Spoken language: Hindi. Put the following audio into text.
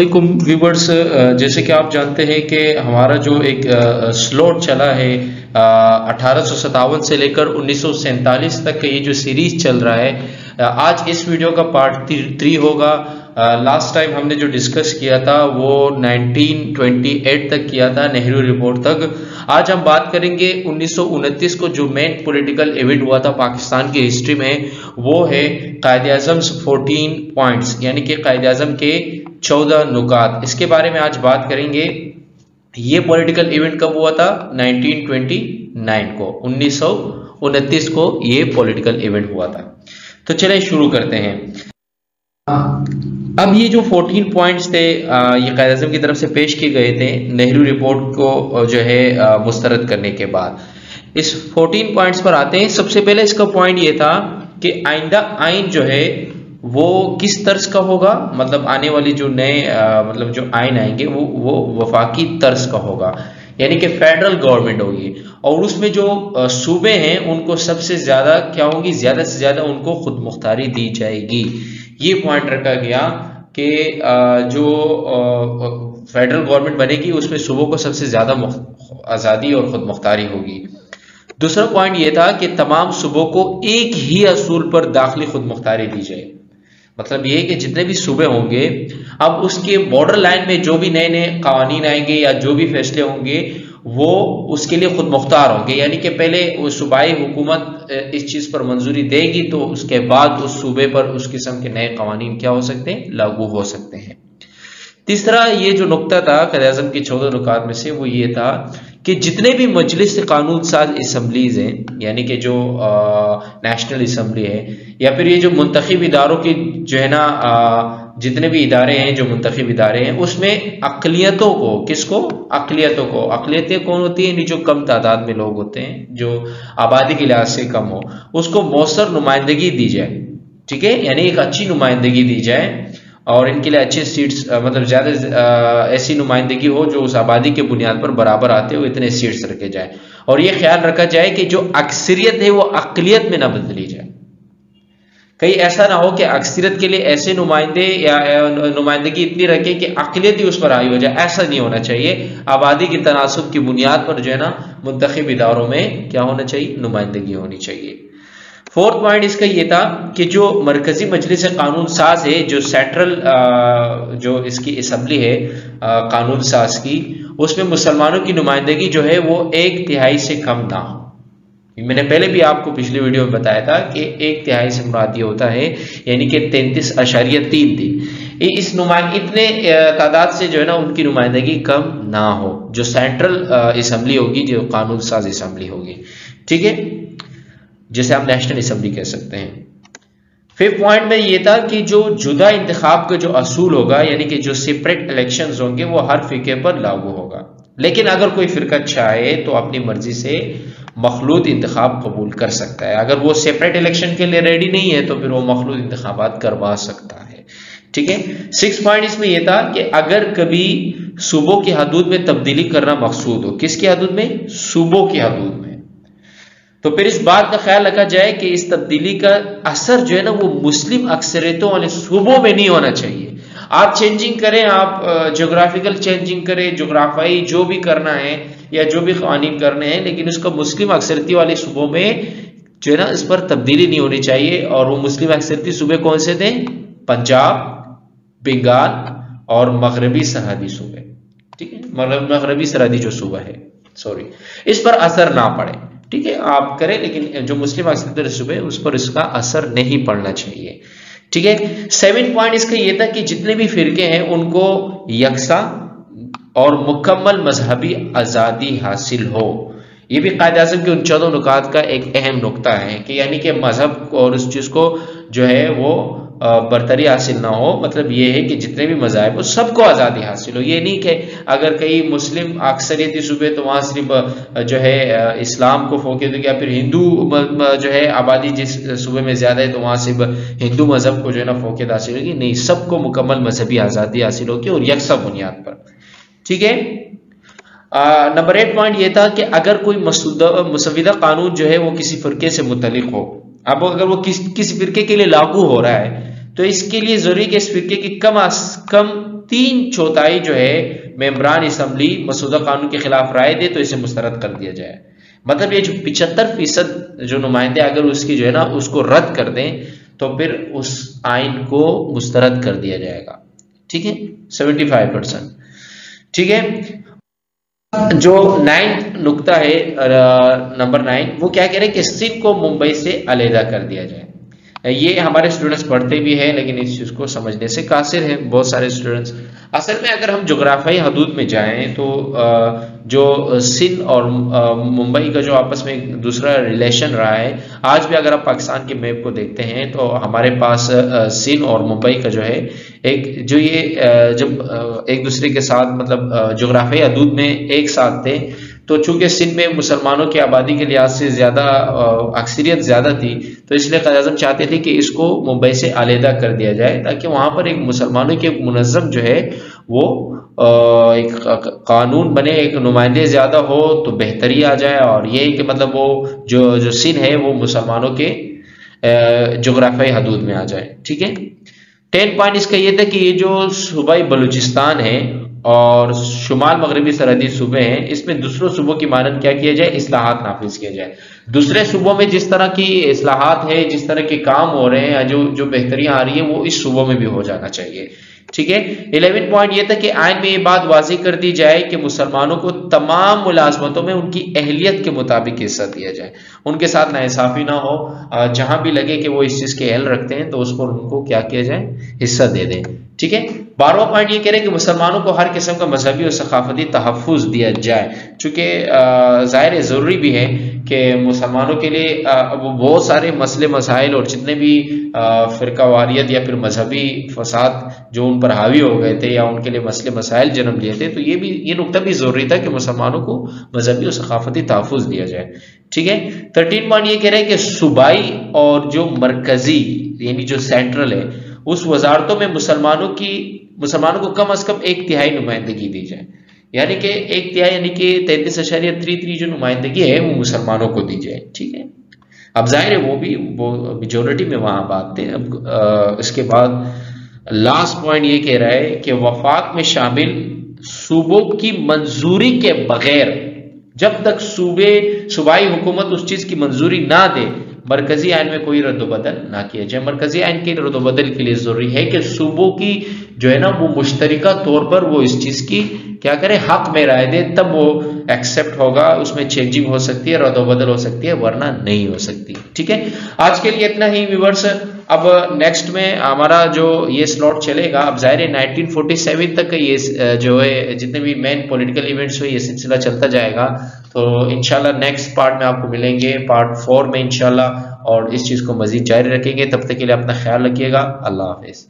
वालेकुम व्यूवर्स, जैसे कि आप जानते हैं कि हमारा जो एक स्लॉट चला है 1857 से लेकर 1947 तक का ये जो सीरीज चल रहा है, आज इस वीडियो का पार्ट 3 होगा। लास्ट टाइम हमने जो डिस्कस किया था वो 1928 तक किया था, नेहरू रिपोर्ट तक। आज हम बात करेंगे 1929 को जो मेन पॉलिटिकल इवेंट हुआ था पाकिस्तान की हिस्ट्री में, वो है कायद-ए-आज़म 14 पॉइंट्स, यानी कि कायद-ए-आज़म के 14 नुकात। इसके बारे में आज बात करेंगे। ये पॉलिटिकल इवेंट कब हुआ था? 1929 को, 1929 को ये पॉलिटिकल इवेंट हुआ था। तो चलिए शुरू करते हैं। अब ये जो 14 पॉइंट्स थे ये कायद-ए-आज़म की तरफ से पेश किए गए थे नेहरू रिपोर्ट को जो है मुस्तरद करने के बाद। इस 14 पॉइंट्स पर आते हैं। सबसे पहले इसका पॉइंट ये था कि आइंदा आइन जो है वो किस तर्ज का होगा, मतलब आने वाली जो नए मतलब जो आइन आएंगे वो वफाकी तर्ज का होगा, यानी कि फेडरल गवर्नमेंट होगी। और उसमें जो सूबे हैं उनको सबसे ज्यादा क्या होगी, ज्यादा से ज्यादा उनको खुद मुख्तारी दी जाएगी। ये पॉइंट रखा गया कि जो फेडरल गवर्नमेंट बनेगी उसमें सूबों को सबसे ज्यादा आज़ादी और खुद मुख्तारी होगी। दूसरा पॉइंट यह था कि तमाम सूबों को एक ही असूल पर दाखिली खुद मुख्तारी दी जाए। मतलब ये कि जितने भी सूबे होंगे, अब उसके बॉर्डर लाइन में जो भी नए नए कानून आएंगे या जो भी फैसले होंगे वो उसके लिए खुद मुख्तार होंगे, यानी कि पहले वो सूबाई हुकूमत इस चीज पर मंजूरी देगी तो उसके बाद उस सूबे पर उस किस्म के नए कानून क्या हो सकते हैं, लागू हो सकते हैं। तीसरा ये जो नुक्ता था कायद-ए-आज़म के 14 नुकात में से, वो ये था कि जितने भी मजलिस कानून साज असम्बलीज हैं, यानी कि जो नेशनल असम्बली है या फिर ये जो मुंतखब इदारों की जो है ना जितने भी इदारे हैं, जो मुंतखब इदारे हैं, उसमें अक़लियतों को, किसको? अक़लियतों को। अक़लियतें कौन होती हैं? जो कम तादाद में लोग होते हैं, जो आबादी के लिहाज से कम हो, उसको मौसर नुमाइंदगी दी जाए। ठीक है, यानी एक अच्छी नुमाइंदगी दी जाए और इनके लिए अच्छे सीट्स, मतलब ज्यादा ऐसी नुमाइंदगी हो जो उस आबादी के बुनियाद पर बराबर आते हो, इतने सीट्स रखे जाए। और ये ख्याल रखा जाए कि जो अक्सरियत है वो अक़लियत में ना बदली जाए। कहीं ऐसा ना हो कि अक्सरियत के लिए ऐसे नुमाइंदे या नुमाइंदगी इतनी रखे कि अक़लियत ही उस पर हावी हो जाए, ऐसा नहीं होना चाहिए। आबादी की तनासुब की बुनियाद पर जो है ना मुंतखब इदारों में क्या होना चाहिए, नुमाइंदगी होनी चाहिए। फोर्थ पॉइंट इसका ये था कि जो मरकजी मजलिस कानून साज है, जो सेंट्रल जो इसकी असम्बली है कानून साज की, उसमें मुसलमानों की नुमाइंदगी जो है वो 1/3 से कम ना हो। मैंने पहले भी आपको पिछले वीडियो में बताया था कि 1/3 से मुराद ये होता है, यानी कि 33.3 थी। इस इतने तादाद से जो है ना उनकी नुमाइंदगी कम ना हो, जो सेंट्रल असम्बली होगी, जो कानून साज असम्बली होगी। ठीक है, जिसे आप नेशनल असम्बली कह सकते हैं। फिफ्थ पॉइंट में ये था कि जो जुदा इंतखाब का जो असूल होगा, यानी कि जो सेपरेट इलेक्शंस होंगे, वो हर फिरके पर लागू होगा। लेकिन अगर कोई फिरका चाहे तो अपनी मर्जी से मखलूत इंतखाब कबूल कर सकता है। अगर वो सेपरेट इलेक्शन के लिए रेडी नहीं है तो फिर वो मखलूत इंतखाबात करवा सकता है। ठीक है। 6 पॉइंट इसमें यह था कि अगर कभी सूबों की हदूद में तब्दीली करना मकसूद हो, किसकी हदूद में? सूबों की हदूद में, तो फिर इस बात का ख्याल रखा जाए कि इस तब्दीली का असर जो है ना वो मुस्लिम अक्सरियतों वाले सूबों में नहीं होना चाहिए। आप चेंजिंग करें, आप जोग्राफिकल चेंजिंग करें, जोग्राफाई जो भी करना है या जो भी कानून करने हैं, लेकिन उसका मुस्लिम अक्सरियती वाले सूबों में जो है ना इस पर तब्दीली नहीं होनी चाहिए। और वो मुस्लिम अक्सरियती सूबे कौन से थे? पंजाब, बंगाल और मगरबी सरहदी सूबे। ठीक है, मगरबी सरहदी जो सूबा है, सॉरी, इस पर असर ना पड़े। ठीक है, आप करें, लेकिन जो मुस्लिम अक्सरियती सूबे उस पर इसका असर नहीं पड़ना चाहिए। ठीक है। 7 पॉइंट इसका यह था कि जितने भी फिरके हैं उनको यकसा और मुकम्मल मजहबी आज़ादी हासिल हो। ये भी कायद-ए-आज़म के उन 14 नुकात का एक अहम नुक्ता है कि यानी कि मजहब और उस चीज को जो है वो बरतरी हासिल ना हो। मतलब ये है कि जितने भी मज़ाहिब हो सबको आज़ादी हासिल हो। ये नहीं कि अगर कहीं मुस्लिम अक्सरियती सूबे तो वहाँ सिर्फ जो है इस्लाम को फोकस या फिर हिंदू जो है आबादी जिस सूबे में ज़्यादा है तो वहाँ सिर्फ हिंदू मजहब को जो है ना फोकस हासिल होगी। नहीं, सबको मुकम्मल मजहबी आज़ादी हासिल होगी और यकसा बुनियाद पर। ठीक है। नंबर 8 पॉइंट ये था कि अगर कोई मसविदा कानून जो है वो किसी फिरके से मुतल्लिक हो, अब अगर वो किसी फिरके के लिए लागू हो रहा है तो इसके लिए जरूरी कि स्पीकर की कम अज कम 3/4 जो है मेंबरान असम्बली मसूदा कानून के खिलाफ राय दे तो इसे मुस्तरद कर दिया जाए। मतलब ये जो 75% जो नुमाइंदे अगर उसकी जो है ना उसको रद्द कर दें तो फिर उस आइन को मुस्तरद कर दिया जाएगा। ठीक है, 75%। ठीक है, जो 9 नुक्ता है नंबर 9, वो क्या कह रहे हैं कि सिंध को मुंबई से अलहदा कर दिया जाए। ये हमारे स्टूडेंट्स पढ़ते भी हैं लेकिन इस चीज को समझने से कासिर हैं बहुत सारे स्टूडेंट्स। असल में अगर हम जोग्राफियाई हदूद में जाएं तो जो सिंध और मुंबई का जो आपस में दूसरा रिलेशन रहा है, आज भी अगर आप पाकिस्तान के मैप को देखते हैं तो हमारे पास सिंध और मुंबई का जो है एक जो ये जब एक दूसरे के साथ मतलब जोग्राफियाई हदूद में एक साथ थे, तो चूंकि सिंध में मुसलमानों की आबादी के लिहाज से ज्यादा अक्सरियत ज्यादा थी तो इसलिए क़ायद-ए-आज़म चाहते थे कि इसको मुंबई से अलहदा कर दिया जाए ताकि वहां पर एक मुसलमानों की एक मुनज़्ज़म जो है वो एक कानून बने, एक नुमाइंदे ज्यादा हो तो बेहतरी आ जाए, और ये कि मतलब वो जो सिंध है वो मुसलमानों के जोग्राफियाई हदूद में आ जाए। ठीक है, 10 पॉइंट इसका ये था कि ये जो सूबाई बलूचिस्तान है और शुमाल मगरबी सरहदी सूबे हैं, इसमें दूसरों सूबों की मानद क्या किया जाए, इस्लाहात नाफिज किया जाए। दूसरे सूबों में जिस तरह की इस्लाहात है, जिस तरह के काम हो रहे हैं, जो बेहतरियां आ रही है वो इस सूबों में भी हो जाना चाहिए। ठीक है, 11 पॉइंट ये था कि आइन में ये बात वाज़ी कर दी जाए कि मुसलमानों को तमाम मुलाजमतों में उनकी अहलियत के मुताबिक हिस्सा दिया जाए, उनके साथ नाइंसाफी ना हो, जहां भी लगे कि वो इस चीज के अहल रखते हैं तो उसको उनको क्या किया जाए, हिस्सा दे दें। ठीक है, 12वां पॉइंट ये कह रहे हैं कि मुसलमानों को हर किस्म का मजहबी और सकाफती तहफ़्फ़ुज़ दिया जाए, चूंकि ज़ाहिर ज़रूरी भी है कि मुसलमानों के लिए बहुत सारे मसले मसाइल और जितने भी फ़िरकावारियत या फिर मजहबी फसाद जो उन पर हावी हो गए थे या उनके लिए मसले मसाइल जन्म लिए थे, तो ये नुक्ता भी ज़रूरी था कि मुसलमानों को मजहबी और सकाफती तहफ़्फ़ुज़ दिया जाए। ठीक है, 13 पॉइंट ये कह रहे हैं कि सूबाई और जो मरकजी यानी जो सेंट्रल है उस वजारतों में मुसलमानों को कम अज कम 1/3 नुमाइंदगी दी जाए, यानी कि 1/3 यानी कि 33.33 जो नुमाइंदगी है वो मुसलमानों को दी जाए। ठीक है, अब जाहिर है वो मेजोरिटी में वहां बात थे। अब इसके बाद लास्ट पॉइंट ये कह रहा है कि वफाक में शामिल सूबों की मंजूरी के बगैर जब तक सूबाई हुकूमत उस चीज की मंजूरी ना दे मरकजी आइन में कोई रद्दोबदल ना किया जाए। मरकजी आइन के रद्दोबदल के लिए जरूरी है कि सूबों की जो है ना वो मुश्तरिका तौर पर वो इस चीज की क्या करे, हक में राय दे, तब वो एक्सेप्ट होगा, उसमें चेंजिंग हो सकती है, रद्दोबदल हो सकती है, वरना नहीं हो सकती। ठीक है, आज के लिए इतना ही व्यूअर्स। अब नेक्स्ट में हमारा जो ये स्लॉट चलेगा, अब जाहिर है 1947 तक ये जो है जितने भी मेन पॉलिटिकल इवेंट्स हुए ये सिलसिला चलता जाएगा। तो इंशाल्लाह नेक्स्ट पार्ट में आपको मिलेंगे, पार्ट 4 में इंशाल्लाह, और इस चीज को मजीद जारी रखेंगे। तब तक के लिए अपना ख्याल रखिएगा। अल्लाह हाफिज।